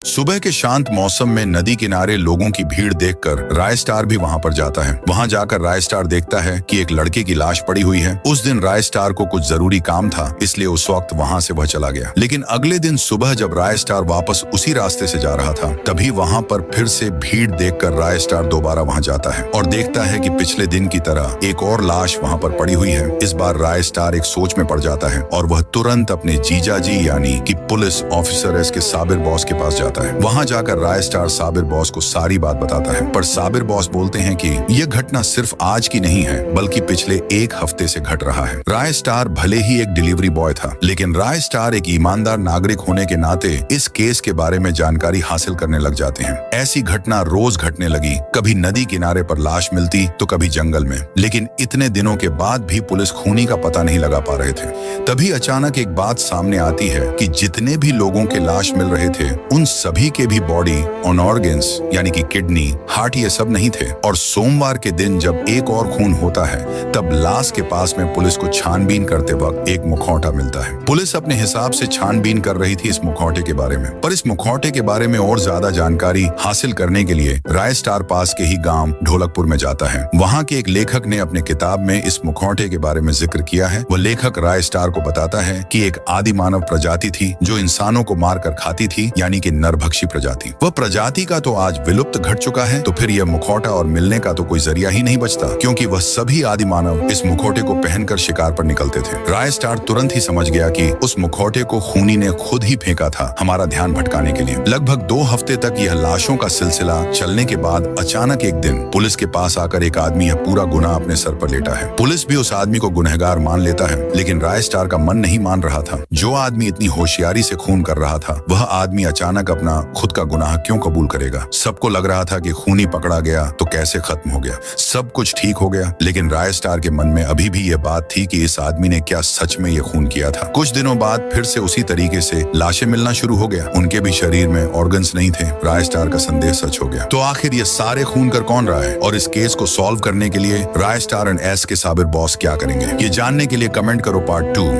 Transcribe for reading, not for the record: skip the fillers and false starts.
सुबह के शांत मौसम में नदी किनारे लोगों की भीड़ देखकर राय स्टार भी वहां पर जाता है। वहां जाकर राय स्टार देखता है कि एक लड़के की लाश पड़ी हुई है। उस दिन राय स्टार को कुछ जरूरी काम था, इसलिए उस वक्त वहां से वह चला गया। लेकिन अगले दिन सुबह जब राय स्टार वापस उसी रास्ते से जा रहा था, तभी वहां पर फिर से भीड़ देखकर राय स्टार दोबारा वहां जाता है और देखता है कि पिछले दिन की तरह एक और लाश वहां पर पड़ी हुई है। इस बार राय स्टार एक सोच में पड़ जाता है और वह तुरंत अपने जीजाजी यानी कि पुलिस ऑफिसर के साबिर बॉस के पास जाता है। वहां जाकर राय स्टार साबिर बॉस को सारी बात बताता है, पर साबिर बॉस बोलते हैं कि यह घटना सिर्फ आज की नहीं है, बल्कि पिछले एक हफ्ते से घट रहा है। राय स्टार भले ही एक डिलीवरी बॉय था, लेकिन राय स्टार एक ईमानदार नागरिक होने के नाते इस केस के बारे में जानकारी हासिल करने लग जाते हैं। ऐसी घटना रोज घटने लगी, कभी नदी किनारे पर लाश मिलती तो कभी जंगल में। लेकिन इतने दिनों के बाद भी पुलिस खूनी का पता नहीं लगा पा रहे थे। तभी अचानक एक बात सामने आती है कि जितने भी लोगों के लाश मिल रहे थे, उन सभी के भी बॉडी ऑन ऑर्गन्स यानी कि किडनी, हार्ट ये सब नहीं थे। और सोमवार के दिन जब एक और खून होता है, तब लाश के पास में पुलिस को छानबीन करते वक्त एक मुखौटा मिलता है। पुलिस अपने हिसाब से छानबीन कर रही थी इस मुखौटे के बारे में, पर इस मुखौटे के बारे में और ज्यादा जानकारी हासिल करने के लिए राय स्टार पास के ही गांव ढोलकपुर में जाता है। वहां के एक लेखक ने अपने किताब में इस मुखौटे के बारे में जिक्र किया है। वह लेखक राय स्टार को बताता है कि एक आदि मानव प्रजाति थी जो इंसानों को मारकर खाती थी, यानी कि नरभक्षी प्रजाति। वह प्रजाति का तो आज विलुप्त घट चुका है, तो फिर यह मुखौटा और मिलने का तो कोई जरिया ही नहीं बचता, क्योंकि वह सभी आदि मानव इस मुखौटे को पहनकर शिकार पर निकलते थे। राय स्टार तुरंत ही समझ गया कि उस मुखौटे को खूनी ने खुद ही फेंका था, हमारा ध्यान भटकाने के लिए। लगभग 2 हफ्ते तक यह लाशों का सिलसिला चलने के बाद अचानक एक दिन पुलिस के पास आकर एक आदमी यह पूरा गुनाह अपने सर पर लेता है। पुलिस भी उस आदमी को गुनहगार मान लेता है, लेकिन राय स्टार का मन नहीं मान रहा था। जो आदमी इतनी होशियारी से खून कर रहा था, वह आदमी अचानक अपना खुद का गुनाह क्यों कबूल करेगा। सबको लग रहा था कि खूनी पकड़ा गया तो कैसे खत्म हो गया, सब कुछ ठीक हो गया। लेकिन राय स्टार के मन में अभी भी यह बात थी कि इस आदमी ने क्या सच में यह खून किया था। कुछ दिनों बाद फिर से उसी तरीके से लाशें मिलना शुरू हो गया। उनके भी शरीर में ऑर्गन्स नहीं थे। राय स्टार का संदेह सच हो गया। तो आखिर ये सारे खून कर कौन रहा है, और इस केस को सॉल्व करने के लिए राय स्टार एंड एस के साबिर बॉस क्या करेंगे, ये जानने के लिए कमेंट करो पार्ट 2।